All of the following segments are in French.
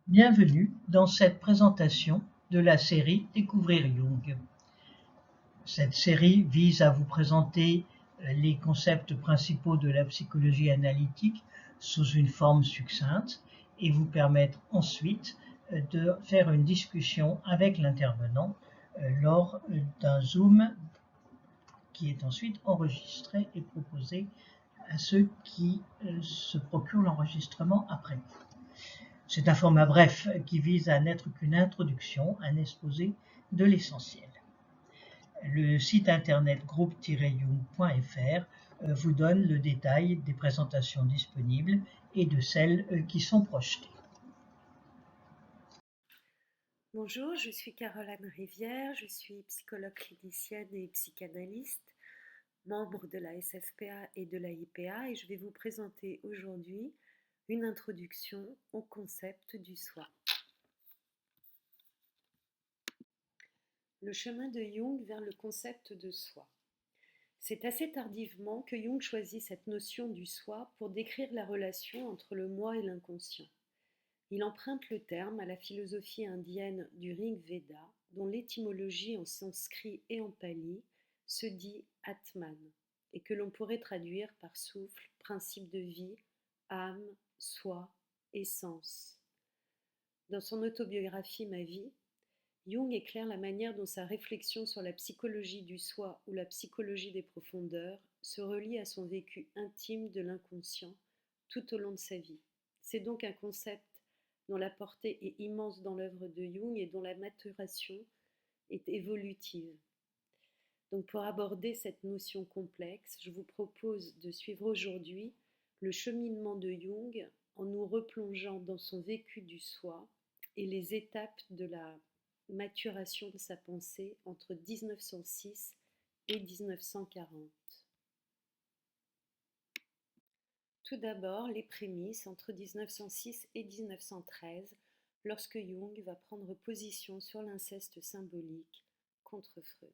Bienvenue dans cette présentation de la série Découvrir Jung. Cette série vise à vous présenter les concepts principaux de la psychologie analytique sous une forme succincte et vous permettre ensuite de faire une discussion avec l'intervenant lors d'un Zoom qui est ensuite enregistré et proposé à ceux qui se procurent l'enregistrement après. C'est un format bref qui vise à n'être qu'une introduction, un exposé de l'essentiel. Le site internet groupe-jung.fr vous donne le détail des présentations disponibles et de celles qui sont projetées. Bonjour, je suis Caroline Rivière, je suis psychologue clinicienne et psychanalyste, membre de la SFPA et de la IPA, et je vais vous présenter aujourd'hui une introduction au concept du soi. Le chemin de Jung vers le concept de soi. C'est assez tardivement que Jung choisit cette notion du soi pour décrire la relation entre le moi et l'inconscient. Il emprunte le terme à la philosophie indienne du Rig Veda, dont l'étymologie en sanskrit et en pali se dit Atman, et que l'on pourrait traduire par souffle, principe de vie, âme, soi, essence. Dans son autobiographie Ma vie, Jung éclaire la manière dont sa réflexion sur la psychologie du soi ou la psychologie des profondeurs se relie à son vécu intime de l'inconscient tout au long de sa vie. C'est donc un concept dont la portée est immense dans l'œuvre de Jung et dont la maturation est évolutive. Donc pour aborder cette notion complexe, je vous propose de suivre aujourd'hui le cheminement de Jung en nous replongeant dans son vécu du soi et les étapes de la maturation de sa pensée entre 1906 et 1940. Tout d'abord, les prémices entre 1906 et 1913, lorsque Jung va prendre position sur l'inceste symbolique contre Freud.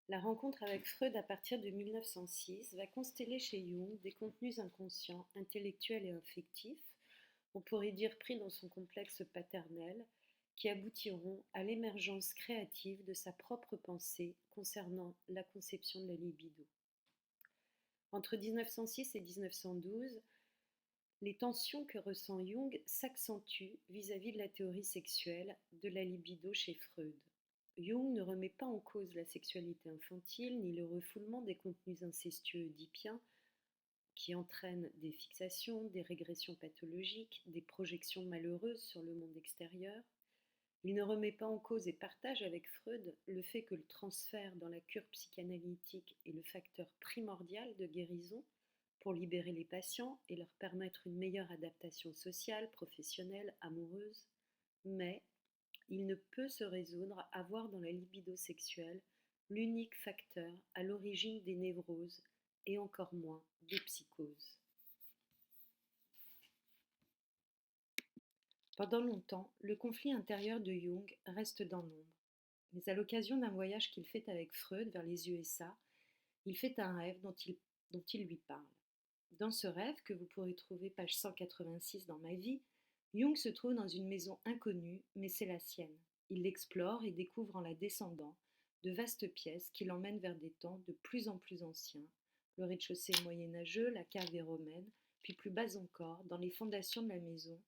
La rencontre avec Freud à partir de 1906 va consteller chez Jung des contenus inconscients, intellectuels et affectifs, on pourrait dire pris dans son complexe paternel, qui aboutiront à l'émergence créative de sa propre pensée concernant la conception de la libido. Entre 1906 et 1912, les tensions que ressent Jung s'accentuent vis-à-vis de la théorie sexuelle de la libido chez Freud. Jung ne remet pas en cause la sexualité infantile ni le refoulement des contenus incestueux oedipiens qui entraînent des fixations, des régressions pathologiques, des projections malheureuses sur le monde extérieur. Il ne remet pas en cause et partage avec Freud le fait que le transfert dans la cure psychanalytique est le facteur primordial de guérison pour libérer les patients et leur permettre une meilleure adaptation sociale, professionnelle, amoureuse, mais il ne peut se résoudre à voir dans la libido sexuelle l'unique facteur à l'origine des névroses et encore moins des psychoses. Pendant longtemps, le conflit intérieur de Jung reste dans l'ombre. Mais à l'occasion d'un voyage qu'il fait avec Freud vers les USA, il fait un rêve dont il lui parle. Dans ce rêve, que vous pourrez trouver page 186 dans Ma vie, Jung se trouve dans une maison inconnue, mais c'est la sienne. Il l'explore et découvre en la descendant de vastes pièces qui l'emmènent vers des temps de plus en plus anciens. Le rez-de-chaussée est moyenâgeux, la cave est romaine, puis plus bas encore, dans les fondations de la maison,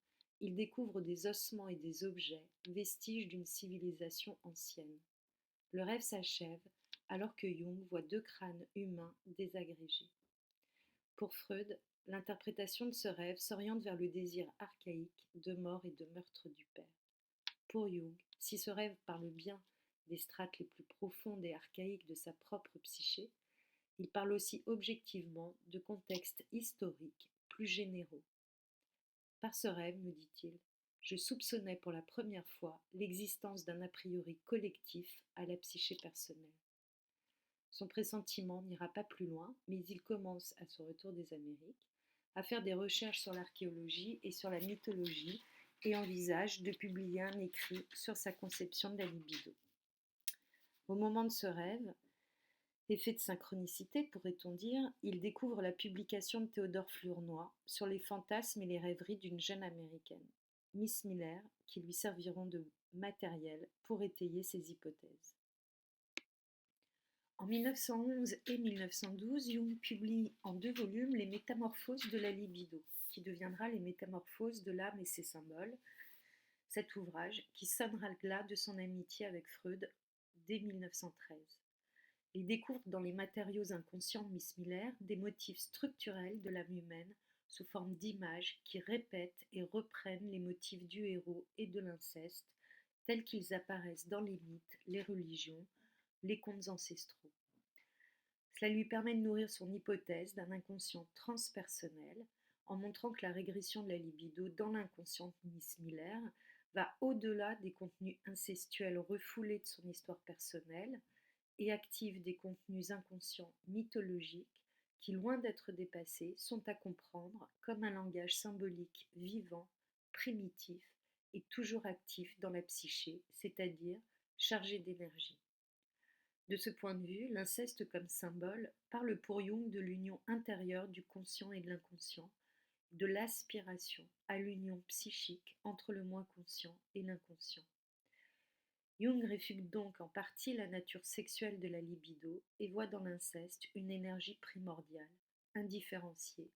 il découvre des ossements et des objets, vestiges d'une civilisation ancienne. Le rêve s'achève alors que Jung voit deux crânes humains désagrégés. Pour Freud, l'interprétation de ce rêve s'oriente vers le désir archaïque de mort et de meurtre du père. Pour Jung, si ce rêve parle bien des strates les plus profondes et archaïques de sa propre psyché, il parle aussi objectivement de contextes historiques plus généraux. Par ce rêve, me dit-il, je soupçonnais pour la première fois l'existence d'un a priori collectif à la psyché personnelle. Son pressentiment n'ira pas plus loin, mais il commence, à son retour des Amériques, à faire des recherches sur l'archéologie et sur la mythologie et envisage de publier un écrit sur sa conception de la libido. Au moment de ce rêve, Effet de synchronicité, pourrait-on dire, il découvre la publication de Théodore Flournoy sur les fantasmes et les rêveries d'une jeune américaine, Miss Miller, qui lui serviront de matériel pour étayer ses hypothèses. En 1911 et 1912, Jung publie en 2 volumes Les Métamorphoses de la libido, qui deviendra Les Métamorphoses de l'âme et ses symboles, cet ouvrage qui sonnera le glas de son amitié avec Freud dès 1913. Il découvre dans les matériaux inconscients de Miss Miller des motifs structurels de l'âme humaine sous forme d'images qui répètent et reprennent les motifs du héros et de l'inceste tels qu'ils apparaissent dans les mythes, les religions, les contes ancestraux. Cela lui permet de nourrir son hypothèse d'un inconscient transpersonnel en montrant que la régression de la libido dans l'inconscient de Miss Miller va au-delà des contenus incestuels refoulés de son histoire personnelle et active des contenus inconscients mythologiques qui, loin d'être dépassés, sont à comprendre comme un langage symbolique vivant, primitif et toujours actif dans la psyché, c'est-à-dire chargé d'énergie. De ce point de vue, l'inceste comme symbole parle pour Jung de l'union intérieure du conscient et de l'inconscient, de l'aspiration à l'union psychique entre le moins conscient et l'inconscient. Jung réfute donc en partie la nature sexuelle de la libido et voit dans l'inceste une énergie primordiale, indifférenciée,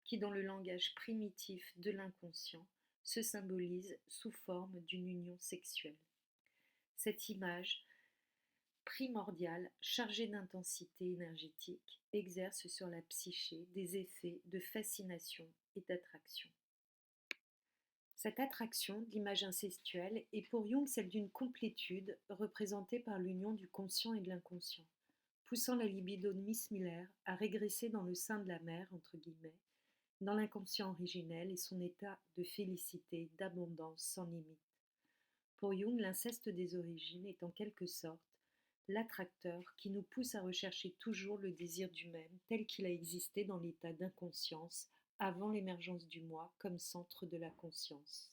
qui dans le langage primitif de l'inconscient se symbolise sous forme d'une union sexuelle. Cette image primordiale, chargée d'intensité énergétique, exerce sur la psyché des effets de fascination et d'attraction. Cette attraction d'image incestuelle est pour Jung celle d'une complétude représentée par l'union du conscient et de l'inconscient, poussant la libido de Miss Miller à régresser dans le sein de la mère, entre guillemets, dans l'inconscient originel et son état de félicité, d'abondance sans limite. Pour Jung, l'inceste des origines est en quelque sorte l'attracteur qui nous pousse à rechercher toujours le désir du même tel qu'il a existé dans l'état d'inconscience avant l'émergence du moi comme centre de la conscience.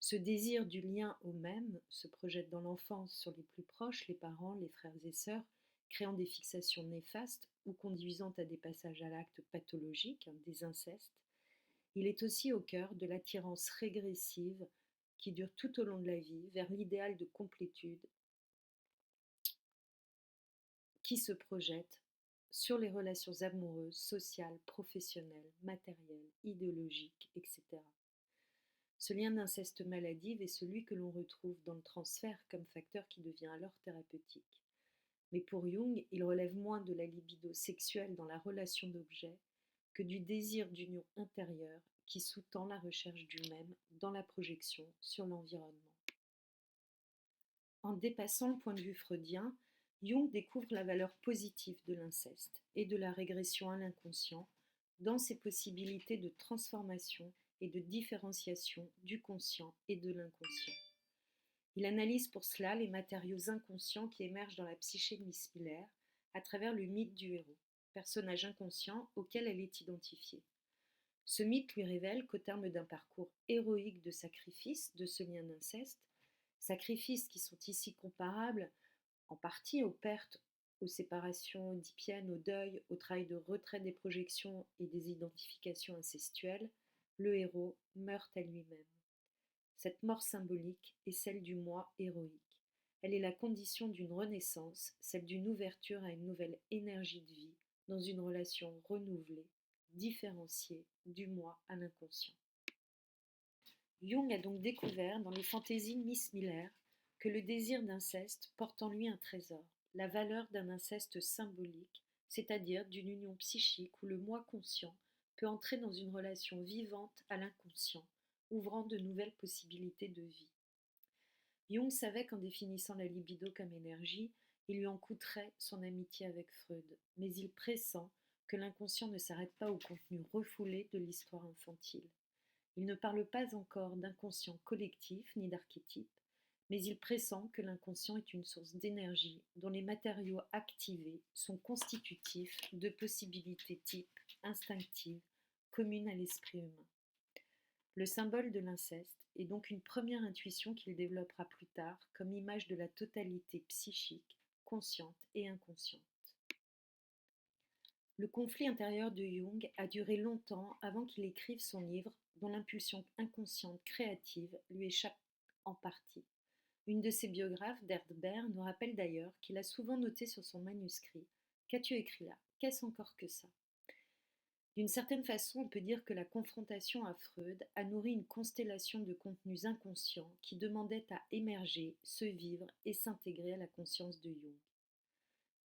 Ce désir du lien au même se projette dans l'enfance sur les plus proches, les parents, les frères et sœurs, créant des fixations néfastes ou conduisant à des passages à l'acte pathologique, des incestes. Il est aussi au cœur de l'attirance régressive qui dure tout au long de la vie vers l'idéal de complétude qui se projette sur les relations amoureuses, sociales, professionnelles, matérielles, idéologiques, etc. Ce lien d'inceste maladive est celui que l'on retrouve dans le transfert comme facteur qui devient alors thérapeutique. Mais pour Jung, il relève moins de la libido sexuelle dans la relation d'objet que du désir d'union intérieure qui sous-tend la recherche du même dans la projection sur l'environnement. En dépassant le point de vue freudien, Jung découvre la valeur positive de l'inceste et de la régression à l'inconscient dans ses possibilités de transformation et de différenciation du conscient et de l'inconscient. Il analyse pour cela les matériaux inconscients qui émergent dans la psyché de Miss Miller à travers le mythe du héros, personnage inconscient auquel elle est identifiée. Ce mythe lui révèle qu'au terme d'un parcours héroïque de sacrifice de ce lien d'inceste, sacrifices qui sont ici comparables en partie aux pertes, aux séparations oedipiennes, au deuil, au travail de retrait des projections et des identifications incestuelles, le héros meurt à lui-même. Cette mort symbolique est celle du moi héroïque. Elle est la condition d'une renaissance, celle d'une ouverture à une nouvelle énergie de vie, dans une relation renouvelée, différenciée du moi à l'inconscient. Jung a donc découvert dans les fantaisies de Miss Miller que le désir d'inceste porte en lui un trésor, la valeur d'un inceste symbolique, c'est-à-dire d'une union psychique où le moi conscient peut entrer dans une relation vivante à l'inconscient, ouvrant de nouvelles possibilités de vie. Jung savait qu'en définissant la libido comme énergie, il lui en coûterait son amitié avec Freud, mais il pressent que l'inconscient ne s'arrête pas au contenu refoulé de l'histoire infantile. Il ne parle pas encore d'inconscient collectif ni d'archétype, mais il pressent que l'inconscient est une source d'énergie dont les matériaux activés sont constitutifs de possibilités types, instinctives, communes à l'esprit humain. Le symbole de l'inceste est donc une première intuition qu'il développera plus tard comme image de la totalité psychique, consciente et inconsciente. Le conflit intérieur de Jung a duré longtemps avant qu'il écrive son livre dont l'impulsion inconsciente créative lui échappe en partie. Une de ses biographes, Derdber, nous rappelle d'ailleurs qu'il a souvent noté sur son manuscrit: Qu'as-tu écrit là? Qu'est-ce encore que ça? D'une certaine façon, on peut dire que la confrontation à Freud a nourri une constellation de contenus inconscients qui demandaient à émerger, se vivre et s'intégrer à la conscience de Jung.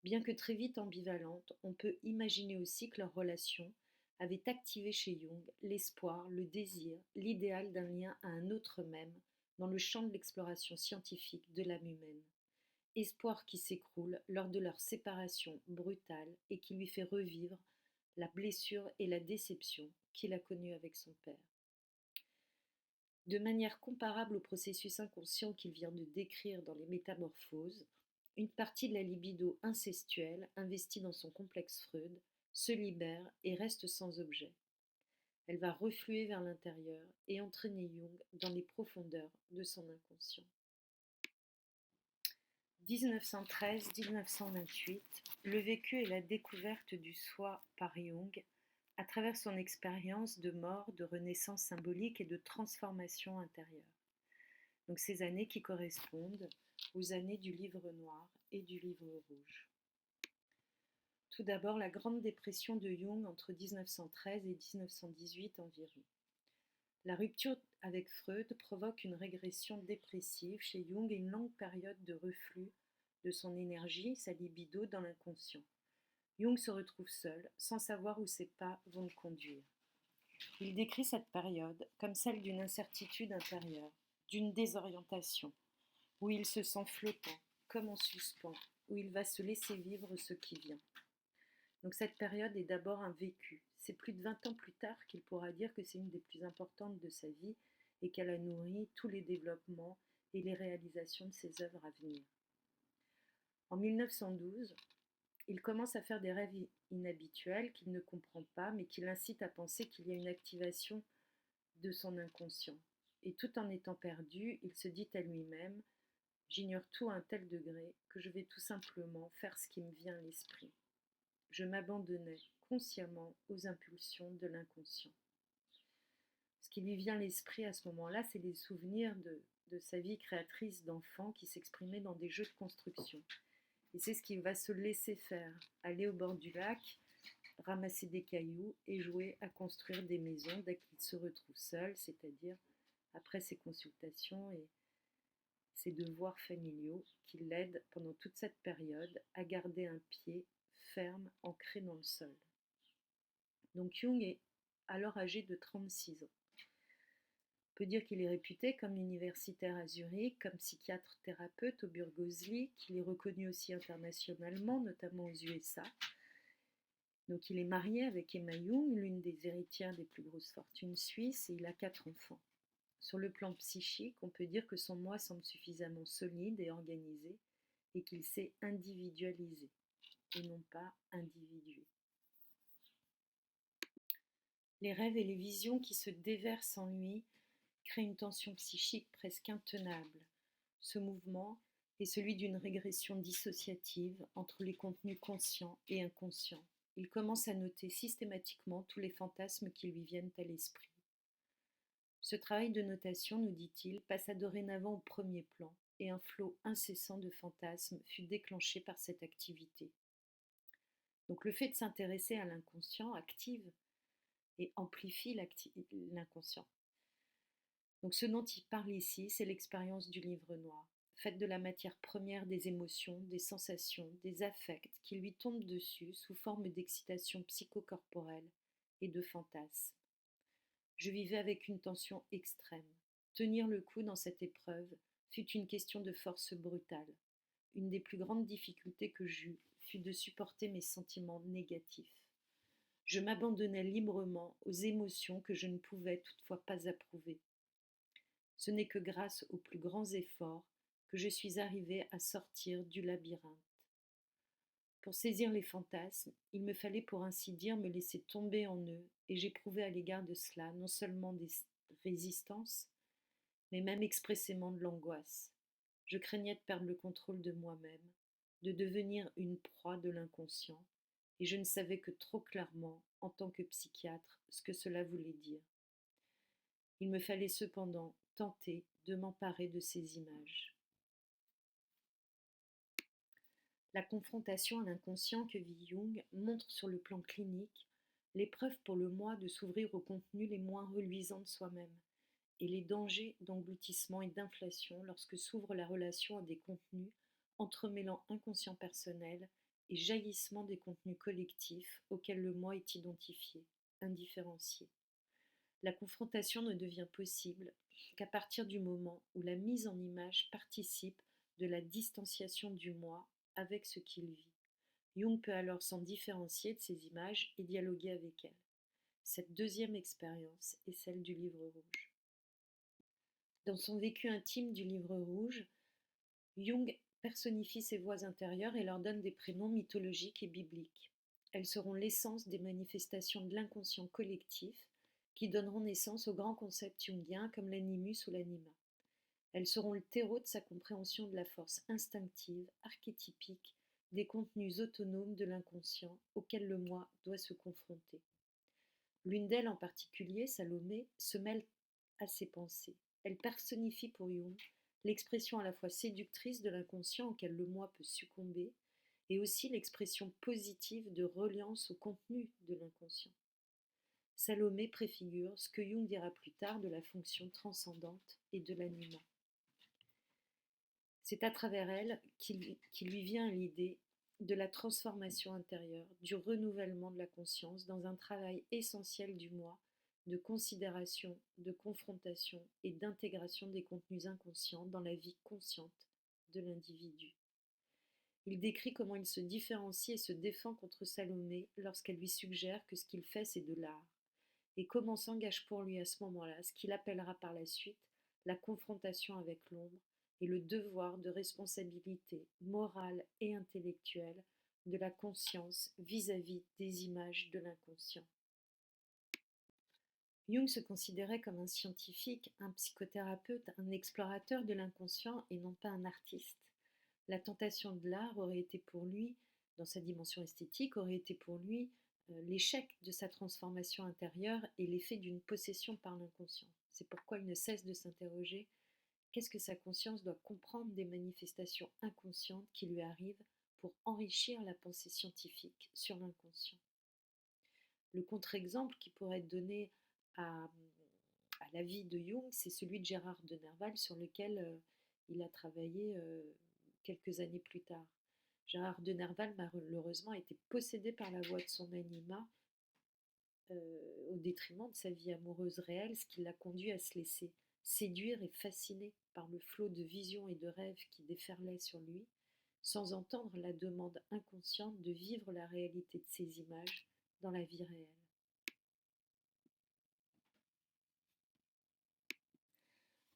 Bien que très vite ambivalente, on peut imaginer aussi que leur relation avait activé chez Jung l'espoir, le désir, l'idéal d'un lien à un autre même dans le champ de l'exploration scientifique de l'âme humaine. Espoir qui s'écroule lors de leur séparation brutale et qui lui fait revivre la blessure et la déception qu'il a connue avec son père. De manière comparable au processus inconscient qu'il vient de décrire dans les Métamorphoses, une partie de la libido incestuelle, investie dans son complexe Freud, se libère et reste sans objet. Elle va refluer vers l'intérieur et entraîner Jung dans les profondeurs de son inconscient. 1913-1928, le vécu et la découverte du soi par Jung à travers son expérience de mort, de renaissance symbolique et de transformation intérieure. Donc ces années qui correspondent aux années du livre noir et du livre rouge. Tout d'abord, la Grande Dépression de Jung entre 1913 et 1918 environ. La rupture avec Freud provoque une régression dépressive chez Jung et une longue période de reflux de son énergie, sa libido, dans l'inconscient. Jung se retrouve seul, sans savoir où ses pas vont le conduire. Il décrit cette période comme celle d'une incertitude intérieure, d'une désorientation, où il se sent flottant, comme en suspens, où il va se laisser vivre ce qui vient. Donc cette période est d'abord un vécu. C'est plus de 20 ans plus tard qu'il pourra dire que c'est une des plus importantes de sa vie et qu'elle a nourri tous les développements et les réalisations de ses œuvres à venir. En 1912, il commence à faire des rêves inhabituels qu'il ne comprend pas, mais qui l'incitent à penser qu'il y a une activation de son inconscient. Et tout en étant perdu, il se dit à lui-même: j'ignore tout à un tel degré que je vais tout simplement faire ce qui me vient à l'esprit. Je m'abandonnais consciemment aux impulsions de l'inconscient. Ce qui lui vient à l'esprit à ce moment-là, c'est les souvenirs de sa vie créatrice d'enfant qui s'exprimait dans des jeux de construction. Et c'est ce qu'il va se laisser faire, aller au bord du lac, ramasser des cailloux et jouer à construire des maisons dès qu'il se retrouve seul, c'est-à-dire après ses consultations et ses devoirs familiaux qui l'aident pendant toute cette période à garder un pied ferme ancré dans le sol. Donc Jung est alors âgé de 36 ans. On peut dire qu'il est réputé comme universitaire à Zurich, comme psychiatre-thérapeute au Burgosli, qu'il est reconnu aussi internationalement, notamment aux USA. Donc il est marié avec Emma Jung, l'une des héritières des plus grosses fortunes suisses, et il a 4 enfants. Sur le plan psychique, on peut dire que son moi semble suffisamment solide et organisé et qu'il s'est individualisé et non pas individué. Les rêves et les visions qui se déversent en lui créent une tension psychique presque intenable. Ce mouvement est celui d'une régression dissociative entre les contenus conscients et inconscients. Il commence à noter systématiquement tous les fantasmes qui lui viennent à l'esprit. Ce travail de notation, nous dit-il, passa dorénavant au premier plan, et un flot incessant de fantasmes fut déclenché par cette activité. Donc le fait de s'intéresser à l'inconscient active et amplifie l'inconscient. Donc ce dont il parle ici, c'est l'expérience du livre noir, faite de la matière première des émotions, des sensations, des affects qui lui tombent dessus sous forme d'excitation psychocorporelle et de fantasmes. Je vivais avec une tension extrême. Tenir le coup dans cette épreuve fut une question de force brutale. Une des plus grandes difficultés que j'eus fut de supporter mes sentiments négatifs. Je m'abandonnais librement aux émotions que je ne pouvais toutefois pas approuver. Ce n'est que grâce aux plus grands efforts que je suis arrivée à sortir du labyrinthe. Pour saisir les fantasmes, il me fallait pour ainsi dire me laisser tomber en eux, et j'éprouvais à l'égard de cela non seulement des résistances, mais même expressément de l'angoisse. Je craignais de perdre le contrôle de moi-même, de devenir une proie de l'inconscient, et je ne savais que trop clairement, en tant que psychiatre, ce que cela voulait dire. Il me fallait cependant tenter de m'emparer de ces images. La confrontation à l'inconscient que vit Jung montre sur le plan clinique l'épreuve pour le moi de s'ouvrir aux contenus les moins reluisants de soi-même et les dangers d'engloutissement et d'inflation lorsque s'ouvre la relation à des contenus entremêlant inconscient personnel et jaillissement des contenus collectifs auxquels le moi est identifié, indifférencié. La confrontation ne devient possible qu'à partir du moment où la mise en image participe de la distanciation du moi avec ce qu'il vit. Jung peut alors s'en différencier de ces images et dialoguer avec elles. Cette deuxième expérience est celle du livre rouge. Dans son vécu intime du livre rouge, Jung personnifie ses voix intérieures et leur donne des prénoms mythologiques et bibliques. Elles seront l'essence des manifestations de l'inconscient collectif qui donneront naissance aux grands concepts jungiens comme l'animus ou l'anima. Elles seront le terreau de sa compréhension de la force instinctive, archétypique, des contenus autonomes de l'inconscient auxquels le moi doit se confronter. L'une d'elles en particulier, Salomé, se mêle à ses pensées. Elle personnifie pour Jung l'expression à la fois séductrice de l'inconscient auquel le moi peut succomber et aussi l'expression positive de reliance au contenu de l'inconscient. Salomé préfigure ce que Jung dira plus tard de la fonction transcendante et de l'anima. C'est à travers elle qu'il lui vient l'idée de la transformation intérieure, du renouvellement de la conscience dans un travail essentiel du moi, de considération, de confrontation et d'intégration des contenus inconscients dans la vie consciente de l'individu. Il décrit comment il se différencie et se défend contre Salomé lorsqu'elle lui suggère que ce qu'il fait c'est de l'art, et comment s'engage pour lui à ce moment-là ce qu'il appellera par la suite la confrontation avec l'ombre et le devoir de responsabilité morale et intellectuelle de la conscience vis-à-vis des images de l'inconscient. Jung se considérait comme un scientifique, un psychothérapeute, un explorateur de l'inconscient et non pas un artiste. La tentation de l'art aurait été pour lui, dans sa dimension esthétique, aurait été pour lui l'échec de sa transformation intérieure et l'effet d'une possession par l'inconscient. C'est pourquoi il ne cesse de s'interroger: qu'est-ce que sa conscience doit comprendre des manifestations inconscientes qui lui arrivent pour enrichir la pensée scientifique sur l'inconscient? Le contre-exemple qui pourrait être donné à la vie de Jung, c'est celui de Gérard de Nerval sur lequel il a travaillé quelques années plus tard. Gérard de Nerval, malheureusement, a été possédé par la voix de son anima au détriment de sa vie amoureuse réelle, ce qui l'a conduit à se laisser séduire et fasciner par le flot de visions et de rêves qui déferlaient sur lui, sans entendre la demande inconsciente de vivre la réalité de ces images dans la vie réelle.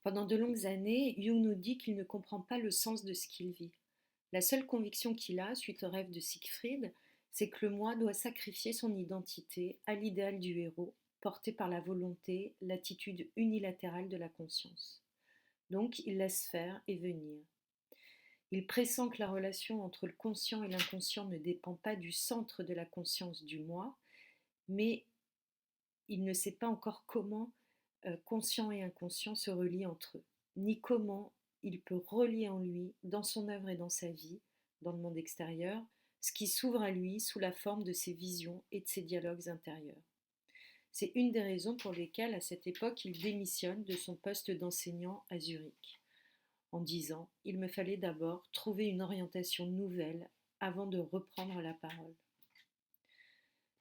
Pendant de longues années, Jung nous dit qu'il ne comprend pas le sens de ce qu'il vit. La seule conviction qu'il a, suite au rêve de Siegfried, c'est que le moi doit sacrifier son identité à l'idéal du héros, porté par la volonté, l'attitude unilatérale de la conscience. Donc, il laisse faire et venir. Il pressent que la relation entre le conscient et l'inconscient ne dépend pas du centre de la conscience du moi, mais il ne sait pas encore comment conscient et inconscient se relient entre eux, ni comment il peut relier en lui, dans son œuvre et dans sa vie, dans le monde extérieur, ce qui s'ouvre à lui sous la forme de ses visions et de ses dialogues intérieurs. C'est une des raisons pour lesquelles, à cette époque, il démissionne de son poste d'enseignant à Zurich, en disant « Il me fallait d'abord trouver une orientation nouvelle avant de reprendre la parole ».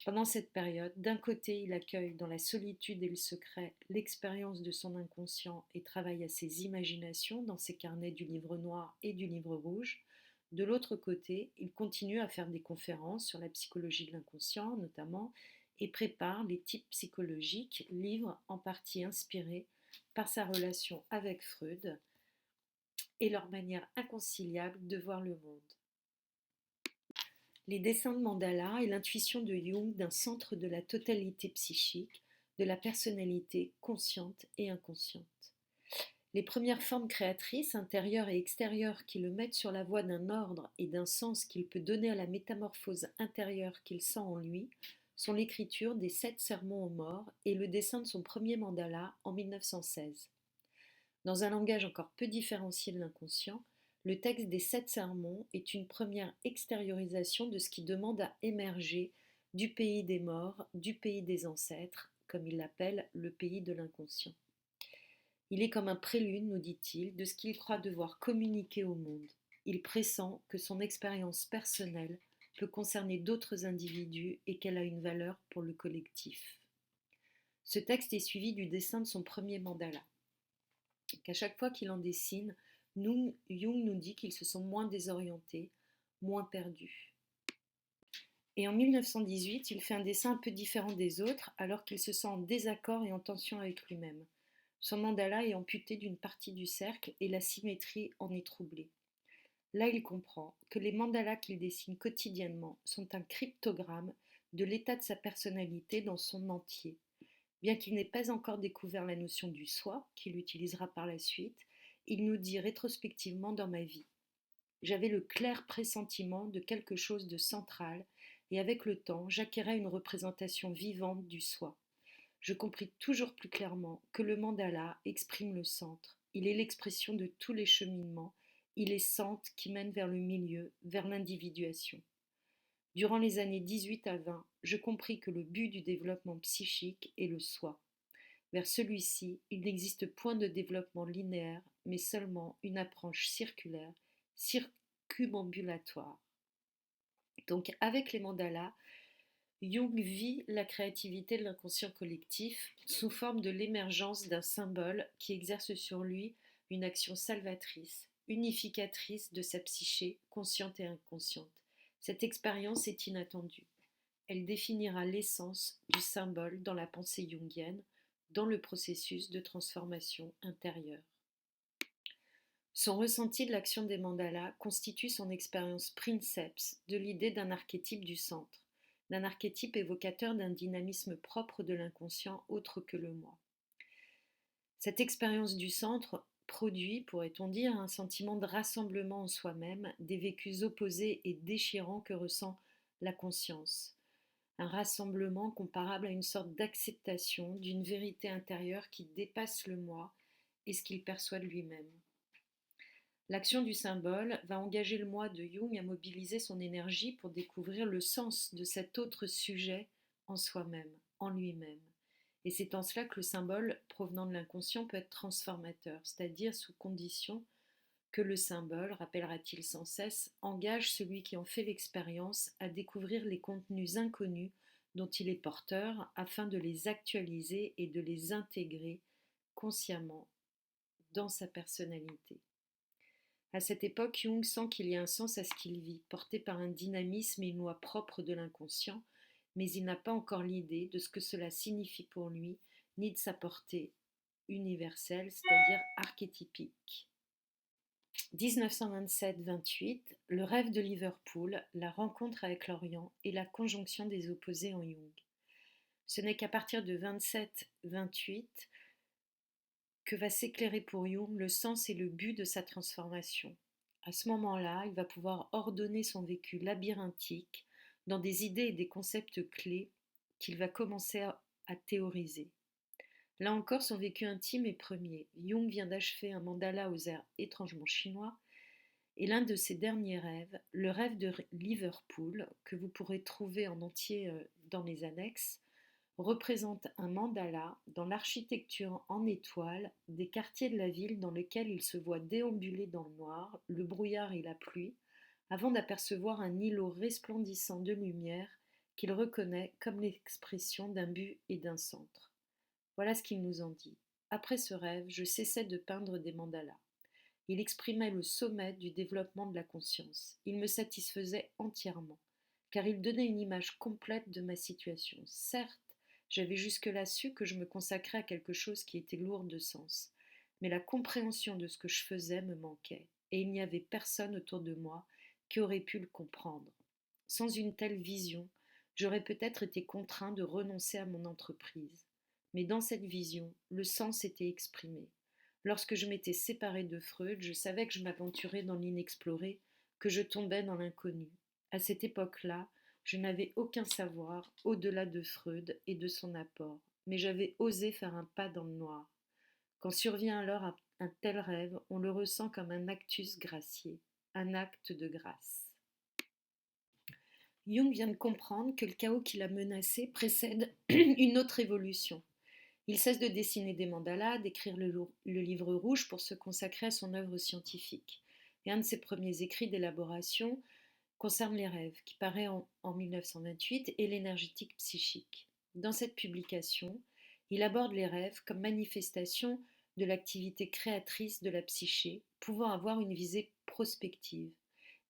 Pendant cette période, d'un côté, il accueille dans la solitude et le secret l'expérience de son inconscient et travaille à ses imaginations dans ses carnets du livre noir et du livre rouge. De l'autre côté, il continue à faire des conférences sur la psychologie de l'inconscient notamment et prépare les types psychologiques, livres en partie inspirés par sa relation avec Freud et leur manière inconciliable de voir le monde. Les dessins de mandala et l'intuition de Jung d'un centre de la totalité psychique, de la personnalité consciente et inconsciente. Les premières formes créatrices, intérieures et extérieures, qui le mettent sur la voie d'un ordre et d'un sens qu'il peut donner à la métamorphose intérieure qu'il sent en lui, sont l'écriture des 7 sermons aux morts et le dessin de son premier mandala en 1916. Dans un langage encore peu différencié de l'inconscient, le texte des 7 sermons est une première extériorisation de ce qui demande à émerger du pays des morts, du pays des ancêtres, comme il l'appelle le pays de l'inconscient. Il est comme un prélude, nous dit-il, de ce qu'il croit devoir communiquer au monde. Il pressent que son expérience personnelle peut concerner d'autres individus et qu'elle a une valeur pour le collectif. Ce texte est suivi du dessin de son premier mandala. Qu'à chaque fois qu'il en dessine, Jung nous dit qu'il se sent moins désorienté, moins perdu. Et en 1918, il fait un dessin un peu différent des autres, alors qu'il se sent en désaccord et en tension avec lui-même. Son mandala est amputé d'une partie du cercle et la symétrie en est troublée. Là, il comprend que les mandalas qu'il dessine quotidiennement sont un cryptogramme de l'état de sa personnalité dans son entier. Bien qu'il n'ait pas encore découvert la notion du soi, qu'il utilisera par la suite, il nous dit rétrospectivement dans ma vie. J'avais le clair pressentiment de quelque chose de central et avec le temps, j'acquérais une représentation vivante du soi. Je compris toujours plus clairement que le mandala exprime le centre. Il est l'expression de tous les cheminements. Il est centre qui mène vers le milieu, vers l'individuation. Durant les années 18 à 20, je compris que le but du développement psychique est le soi. Vers celui-ci, il n'existe point de développement linéaire, mais seulement une approche circulaire, circumambulatoire. Donc avec les mandalas, Jung vit la créativité de l'inconscient collectif sous forme de l'émergence d'un symbole qui exerce sur lui une action salvatrice, unificatrice de sa psyché consciente et inconsciente. Cette expérience est inattendue. Elle définira l'essence du symbole dans la pensée jungienne, dans le processus de transformation intérieure. Son ressenti de l'action des mandalas constitue son expérience princeps de l'idée d'un archétype du centre, d'un archétype évocateur d'un dynamisme propre de l'inconscient autre que le moi. Cette expérience du centre produit, pourrait-on dire, un sentiment de rassemblement en soi-même, des vécus opposés et déchirants que ressent la conscience. Un rassemblement comparable à une sorte d'acceptation d'une vérité intérieure qui dépasse le moi et ce qu'il perçoit de lui-même. L'action du symbole va engager le moi de Jung à mobiliser son énergie pour découvrir le sens de cet autre sujet en soi-même, en lui-même. Et c'est en cela que le symbole provenant de l'inconscient peut être transformateur, c'est-à-dire sous condition que le symbole, rappellera-t-il sans cesse, engage celui qui en fait l'expérience à découvrir les contenus inconnus dont il est porteur afin de les actualiser et de les intégrer consciemment dans sa personnalité. À cette époque, Jung sent qu'il y a un sens à ce qu'il vit, porté par un dynamisme et une loi propre de l'inconscient, mais il n'a pas encore l'idée de ce que cela signifie pour lui, ni de sa portée universelle, c'est-à-dire archétypique. 1927-28, le rêve de Liverpool, la rencontre avec l'Orient et la conjonction des opposés en Jung. Ce n'est qu'à partir de 27-28 que va s'éclairer pour Jung le sens et le but de sa transformation. À ce moment-là, il va pouvoir ordonner son vécu labyrinthique dans des idées et des concepts clés qu'il va commencer à théoriser. Là encore, son vécu intime est premier. Jung vient d'achever un mandala aux airs étrangement chinois, et l'un de ses derniers rêves, le rêve de Liverpool, que vous pourrez trouver en entier dans les annexes, représente un mandala dans l'architecture en étoiles des quartiers de la ville dans lesquels il se voit déambuler dans le noir, le brouillard et la pluie, avant d'apercevoir un îlot resplendissant de lumière qu'il reconnaît comme l'expression d'un but et d'un centre. Voilà ce qu'il nous en dit. Après ce rêve, je cessai de peindre des mandalas. Il exprimait le sommet du développement de la conscience. Il me satisfaisait entièrement, car il donnait une image complète de ma situation. Certes, j'avais jusque-là su que je me consacrais à quelque chose qui était lourd de sens, mais la compréhension de ce que je faisais me manquait, et il n'y avait personne autour de moi qui aurait pu le comprendre. Sans une telle vision, j'aurais peut-être été contraint de renoncer à mon entreprise. Mais dans cette vision, le sens était exprimé. Lorsque je m'étais séparée de Freud, je savais que je m'aventurais dans l'inexploré, que je tombais dans l'inconnu. À cette époque-là, je n'avais aucun savoir au-delà de Freud et de son apport, mais j'avais osé faire un pas dans le noir. Quand survient alors un tel rêve, on le ressent comme un actus graciae, un acte de grâce. Jung vient de comprendre que le chaos qui l'a menacé précède une autre évolution. Il cesse de dessiner des mandalas, d'écrire le livre rouge pour se consacrer à son œuvre scientifique. Et un de ses premiers écrits d'élaboration concerne les rêves, qui paraît en 1928, et l'énergétique psychique. Dans cette publication, il aborde les rêves comme manifestation de l'activité créatrice de la psyché, pouvant avoir une visée prospective.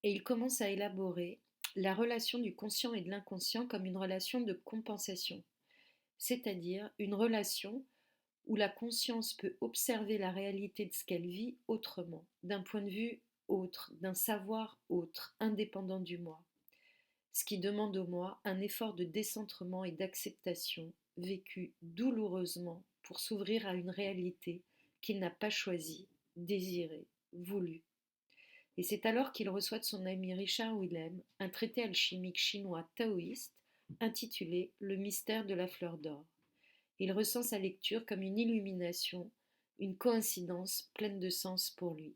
Et il commence à élaborer la relation du conscient et de l'inconscient comme une relation de compensation, c'est-à-dire une relation où la conscience peut observer la réalité de ce qu'elle vit autrement, d'un point de vue autre, d'un savoir autre, indépendant du moi, ce qui demande au moi un effort de décentrement et d'acceptation vécu douloureusement pour s'ouvrir à une réalité qu'il n'a pas choisie, désirée, voulue. Et c'est alors qu'il reçoit de son ami Richard Willem un traité alchimique chinois taoïste intitulé Le mystère de la fleur d'or. Il ressent sa lecture comme une illumination, une coïncidence pleine de sens pour lui,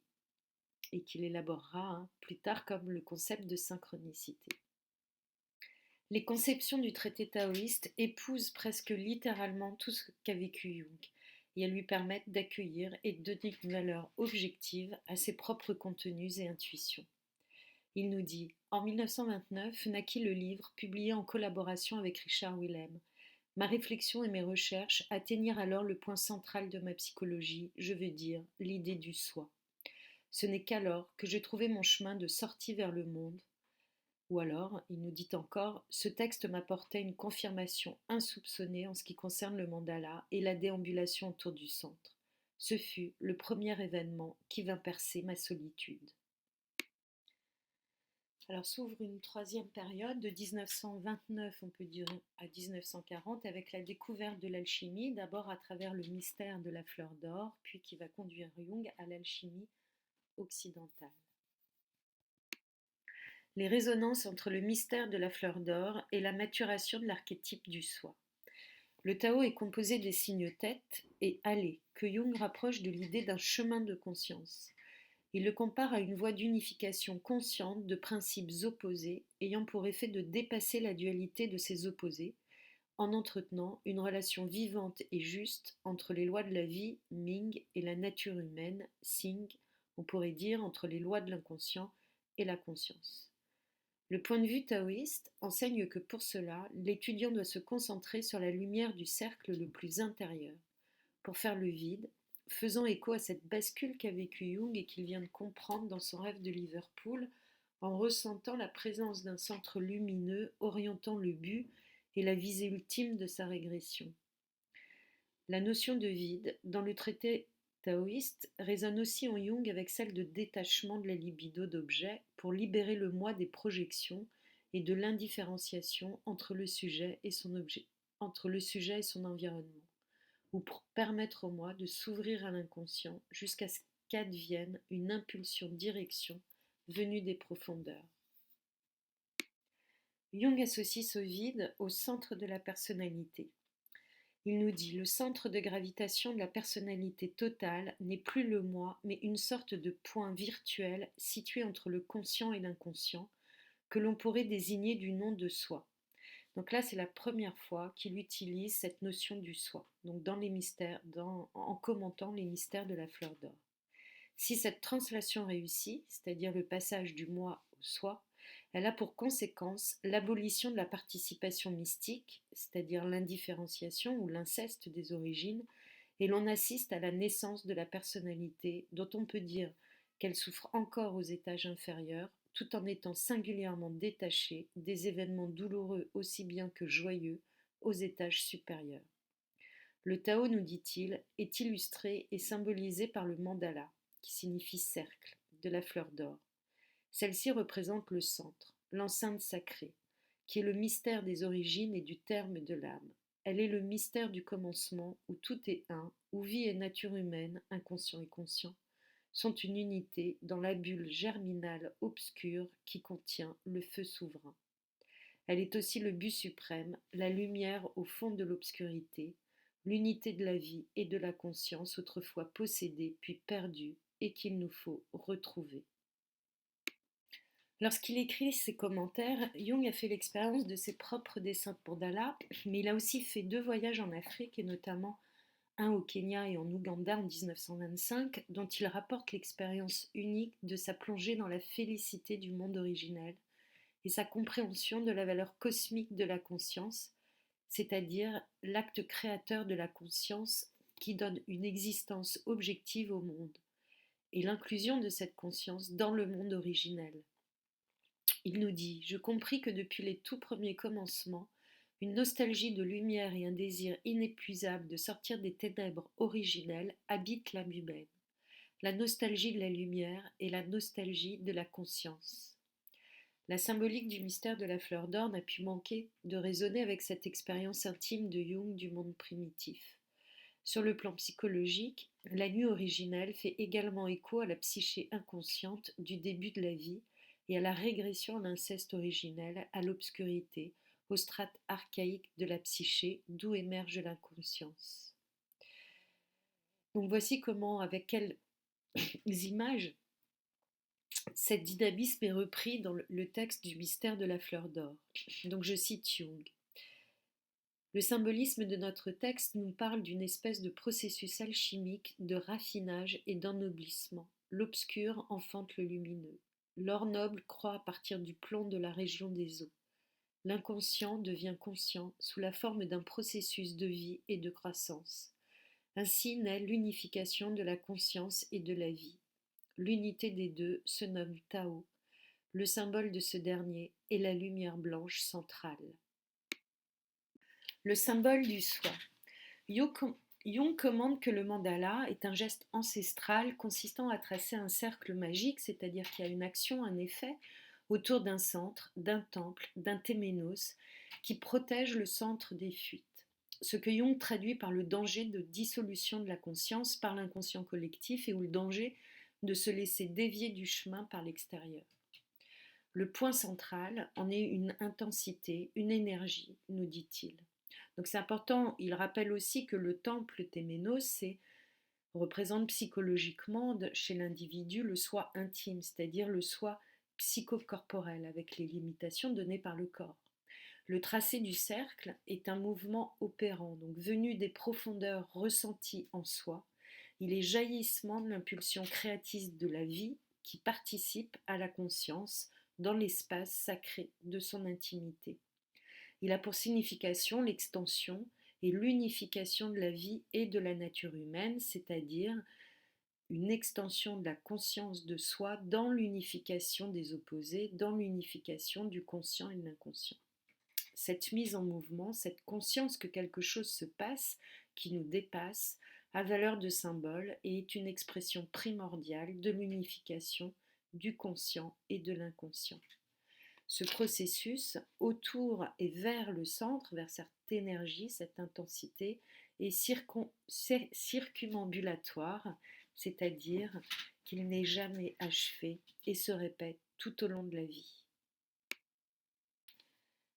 et qu'il élaborera plus tard comme le concept de synchronicité. Les conceptions du traité taoïste épousent presque littéralement tout ce qu'a vécu Jung, et elles lui permettent d'accueillir et de donner une valeur objective à ses propres contenus et intuitions. Il nous dit « En 1929 naquit le livre publié en collaboration avec Richard Willem. Ma réflexion et mes recherches atteignirent alors le point central de ma psychologie, je veux dire l'idée du soi. Ce n'est qu'alors que j'ai trouvé mon chemin de sortie vers le monde. » Ou alors, il nous dit encore, ce texte m'apportait une confirmation insoupçonnée en ce qui concerne le mandala et la déambulation autour du centre. Ce fut le premier événement qui vint percer ma solitude. Alors s'ouvre une troisième période de 1929, on peut dire, à 1940, avec la découverte de l'alchimie, d'abord à travers le mystère de la fleur d'or, puis qui va conduire Jung à l'alchimie occidentale. Les résonances entre le mystère de la fleur d'or et la maturation de l'archétype du soi. Le Tao est composé des signes tête et allée, que Jung rapproche de l'idée d'un chemin de conscience. Il le compare à une voie d'unification consciente de principes opposés ayant pour effet de dépasser la dualité de ces opposés en entretenant une relation vivante et juste entre les lois de la vie, Ming, et la nature humaine, Sing, on pourrait dire entre les lois de l'inconscient et la conscience. Le point de vue taoïste enseigne que pour cela, l'étudiant doit se concentrer sur la lumière du cercle le plus intérieur, pour faire le vide, faisant écho à cette bascule qu'a vécu Jung et qu'il vient de comprendre dans son rêve de Liverpool, en ressentant la présence d'un centre lumineux orientant le but et la visée ultime de sa régression. La notion de vide, dans le traité taoïste, résonne aussi en Jung avec celle de détachement de la libido d'objet pour libérer le moi des projections et de l'indifférenciation entre le sujet et son objet, entre le sujet et son environnement, ou pour permettre au moi de s'ouvrir à l'inconscient jusqu'à ce qu'advienne une impulsion direction venue des profondeurs. Jung associe ce vide au centre de la personnalité. Il nous dit le centre de gravitation de la personnalité totale n'est plus le moi, mais une sorte de point virtuel situé entre le conscient et l'inconscient, que l'on pourrait désigner du nom de soi. Donc là, c'est la première fois qu'il utilise cette notion du soi, donc dans les mystères, en commentant les mystères de la fleur d'or. Si cette translation réussit, c'est-à-dire le passage du moi au soi, elle a pour conséquence l'abolition de la participation mystique, c'est-à-dire l'indifférenciation ou l'inceste des origines, et l'on assiste à la naissance de la personnalité dont on peut dire qu'elle souffre encore aux étages inférieurs, tout en étant singulièrement détachée des événements douloureux aussi bien que joyeux aux étages supérieurs. Le Tao, nous dit-il, est illustré et symbolisé par le mandala, qui signifie cercle, de la fleur d'or. Celle-ci représente le centre, l'enceinte sacrée, qui est le mystère des origines et du terme de l'âme. Elle est le mystère du commencement, où tout est un, où vie et nature humaine, inconscient et conscient, sont une unité dans la bulle germinale obscure qui contient le feu souverain. Elle est aussi le but suprême, la lumière au fond de l'obscurité, l'unité de la vie et de la conscience autrefois possédée puis perdue et qu'il nous faut retrouver. Lorsqu'il écrit ses commentaires, Jung a fait l'expérience de ses propres dessins pour Dala, mais il a aussi fait 2 voyages en Afrique et notamment un au Kenya et en Ouganda en 1925, dont il rapporte l'expérience unique de sa plongée dans la félicité du monde originel et sa compréhension de la valeur cosmique de la conscience, c'est-à-dire l'acte créateur de la conscience qui donne une existence objective au monde, et l'inclusion de cette conscience dans le monde originel. Il nous dit: Je compris que depuis les tout premiers commencements, une nostalgie de lumière et un désir inépuisable de sortir des ténèbres originelles habitent l'âme humaine. La nostalgie de la lumière et la nostalgie de la conscience. La symbolique du mystère de la fleur d'or n'a pu manquer de résonner avec cette expérience intime de Jung du monde primitif. Sur le plan psychologique, la nuit originelle fait également écho à la psyché inconsciente du début de la vie et à la régression à l'inceste originel, à l'obscurité, aux strates archaïques de la psyché, d'où émerge l'inconscience. Donc voici comment, avec quelles images, cet dynamisme est repris dans le texte du mystère de la fleur d'or. Donc je cite Jung. Le symbolisme de notre texte nous parle d'une espèce de processus alchimique de raffinage et d'ennoblissement. L'obscur enfante le lumineux. L'or noble croît à partir du plomb de la région des eaux. L'inconscient devient conscient sous la forme d'un processus de vie et de croissance. Ainsi naît l'unification de la conscience et de la vie. L'unité des deux se nomme Tao. Le symbole de ce dernier est la lumière blanche centrale. Le symbole du soi. Jung commande que le mandala est un geste ancestral consistant à tracer un cercle magique, c'est-à-dire qu'il y a une action, un effet, autour d'un centre, d'un temple, d'un téménos, qui protège le centre des fuites. Ce que Jung traduit par le danger de dissolution de la conscience par l'inconscient collectif et ou le danger de se laisser dévier du chemin par l'extérieur. Le point central en est une intensité, une énergie, nous dit-il. Donc c'est important, il rappelle aussi que le temple téménos représente psychologiquement chez l'individu le soi intime, c'est-à-dire le soi psychocorporel avec les limitations données par le corps. Le tracé du cercle est un mouvement opérant, donc venu des profondeurs ressenties en soi. Il est jaillissement de l'impulsion créatrice de la vie qui participe à la conscience dans l'espace sacré de son intimité. Il a pour signification l'extension et l'unification de la vie et de la nature humaine, c'est-à-dire une extension de la conscience de soi dans l'unification des opposés, dans l'unification du conscient et de l'inconscient. Cette mise en mouvement, cette conscience que quelque chose se passe, qui nous dépasse, a valeur de symbole et est une expression primordiale de l'unification du conscient et de l'inconscient. Ce processus, autour et vers le centre, vers cette énergie, cette intensité, est circumambulatoire, c'est-à-dire qu'il n'est jamais achevé et se répète tout au long de la vie.